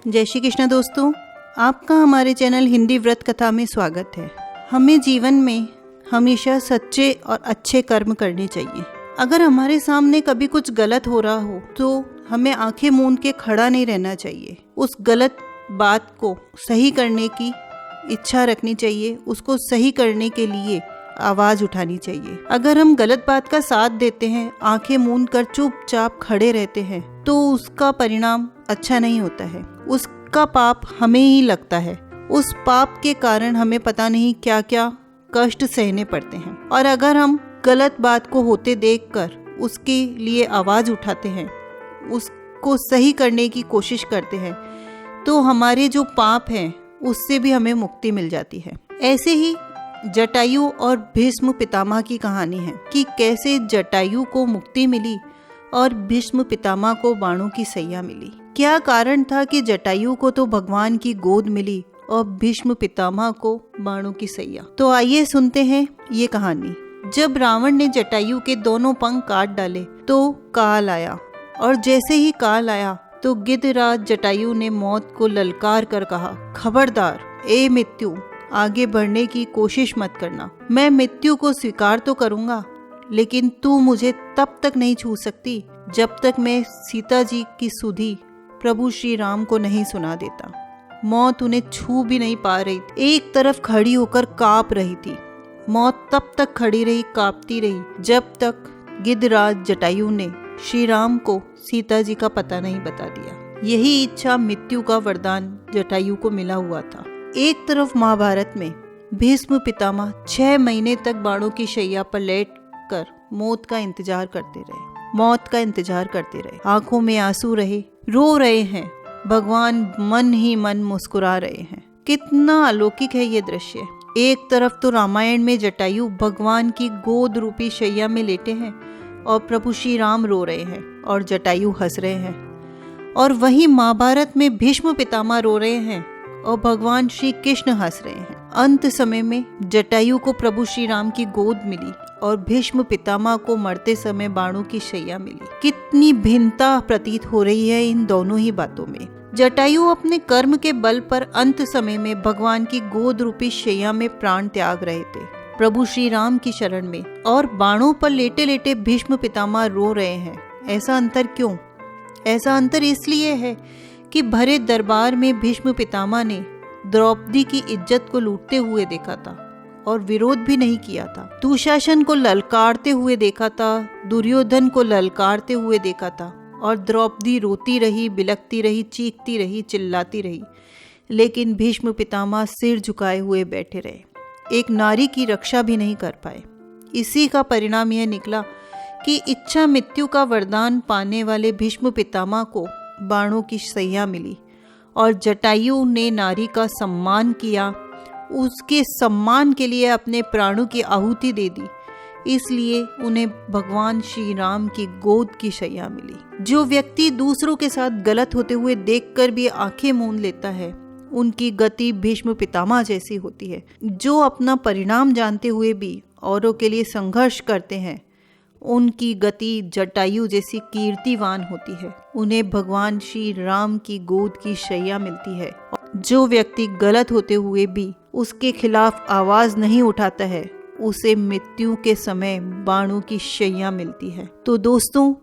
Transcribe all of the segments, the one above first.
जय श्री कृष्ण दोस्तों, आपका हमारे चैनल हिंदी व्रत कथा में स्वागत है। हमें जीवन में हमेशा सच्चे और अच्छे कर्म करने चाहिए। अगर हमारे सामने कभी कुछ गलत हो रहा हो तो हमें आंखें मूंद के खड़ा नहीं रहना चाहिए। उस गलत बात को सही करने की इच्छा रखनी चाहिए, उसको सही करने के लिए आवाज उठानी चाहिए। अगर हम गलत बात का साथ देते हैं, आंखें मूंद कर चुपचाप खड़े रहते हैं, तो उसका परिणाम अच्छा नहीं होता है। उसका पाप हमें ही लगता है। उस पाप के कारण हमें पता नहीं क्या क्या कष्ट सहने पड़ते हैं। और अगर हम गलत बात को होते देखकर उसके लिए आवाज उठाते हैं, उसको सही करने की कोशिश करते हैं, तो हमारे जो पाप हैं उससे भी हमें मुक्ति मिल जाती है। ऐसे ही जटायु और भीष्म पितामह की कहानी है कि कैसे जटायु को मुक्ति मिली और भीष्म पितामह को बाणों की सैया मिली। क्या कारण था कि जटायु को तो भगवान की गोद मिली और भीष्म पितामह को बाणों की सैया। तो आइए सुनते हैं ये कहानी। जब रावण ने जटायु के दोनों पंख काट डाले तो काल आया, और जैसे ही काल आया तो गिद्धराज जटायु ने मौत को ललकार कर कहा, खबरदार ए मृत्यु, आगे बढ़ने की कोशिश मत करना। मैं मृत्यु को स्वीकार तो करूंगा, लेकिन तू मुझे तब तक नहीं छू सकती जब तक मैं सीता जी की सुधि प्रभु श्री राम को नहीं सुना देता। मौत उन्हें छू भी नहीं पा रही, एक तरफ खड़ी होकर कांप रही थी। मौत तब तक खड़ी रही, कांपती रही, जब तक गिद्धराज जटायु ने श्री राम को सीता जी का पता नहीं बता दिया। यही इच्छा मृत्यु का वरदान जटायु को मिला हुआ था। एक तरफ महाभारत में भीष्म पितामह 6 महीने तक बाणों की शैया पर लेट कर मौत का इंतजार करते रहे। आंखों में आंसू रहे, रो रहे हैं। भगवान मन ही मन मुस्कुरा रहे हैं। कितना अलौकिक है ये दृश्य। एक तरफ तो रामायण में जटायु भगवान की गोद रूपी शैया में लेटे हैं और प्रभु श्री राम रो रहे हैं और जटायु हंस रहे हैं, और वहीं महाभारत में भीष्म पितामह रो रहे हैं और भगवान श्री कृष्ण हंस रहे हैं। अंत समय में जटायु को प्रभु श्री राम की गोद मिली और भीष्म पितामह को मरते समय बाणों की शैया मिली। कितनी भिन्नता प्रतीत हो रही है इन दोनों ही बातों में। जटायु अपने कर्म के बल पर अंत समय में भगवान की गोद रूपी शैया में प्राण त्याग रहे थे, प्रभु श्री राम की शरण में, और बाणों पर लेटे लेटे भीष्म पितामह रो रहे हैं। ऐसा अंतर क्यों? ऐसा अंतर इसलिए है कि भरे दरबार में भीष्म पितामह ने द्रौपदी की इज्जत को लूटते हुए देखा था और विरोध भी नहीं किया था। दुशासन को ललकारते हुए देखा था, दुर्योधन को ललकारते हुए देखा था, और द्रौपदी रोती रही, बिलखती रही, चीखती रही, चिल्लाती रही, लेकिन भीष्म पितामह सिर झुकाए हुए बैठे रहे। एक नारी की रक्षा भी नहीं कर पाए। इसी का परिणाम यह निकला कि इच्छा मृत्यु का वरदान पाने वाले भीष्म पितामह को बाणों की सैया मिली, और जटायु ने नारी का सम्मान किया, उसके सम्मान के लिए अपने प्राणों की आहुति दे दी, इसलिए उन्हें भगवान श्री राम की गोद की शैया मिली। जो व्यक्ति दूसरों के साथ गलत होते हुए देखकर भी आंखें मूंद लेता है, उनकी गति भीष्म पितामह जैसी होती है। जो अपना परिणाम जानते हुए भी औरों के लिए संघर्ष करते हैं, उनकी गति जटायु जैसी कीर्तिवान होती है। उन्हें भगवान श्री राम की गोद की शैया मिलती है। जो व्यक्ति गलत होते हुए भी उसके खिलाफ आवाज नहीं उठाता है, उसे मृत्यु के समय बाणों की शैया मिलती है। तो दोस्तों,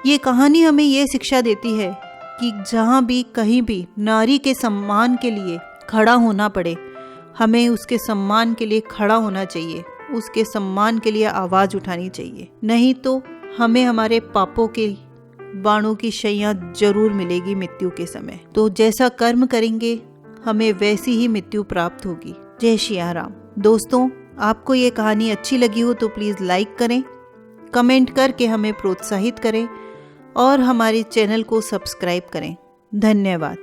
ये कहानी हमें ये शिक्षा देती है कि जहाँ भी कहीं भी नारी के सम्मान के लिए खड़ा होना पड़े, हमें उसके सम्मान के लिए खड़ा होना चाहिए, उसके सम्मान के लिए आवाज उठानी चाहिए। नहीं तो हमें हमारे पापों के बाणों की शैया जरूर मिलेगी मृत्यु के समय। तो जैसा कर्म करेंगे हमें वैसी ही मृत्यु प्राप्त होगी। जय श्री राम। दोस्तों, आपको ये कहानी अच्छी लगी हो तो प्लीज लाइक करें, कमेंट करके हमें प्रोत्साहित करें और हमारे चैनल को सब्सक्राइब करें। धन्यवाद।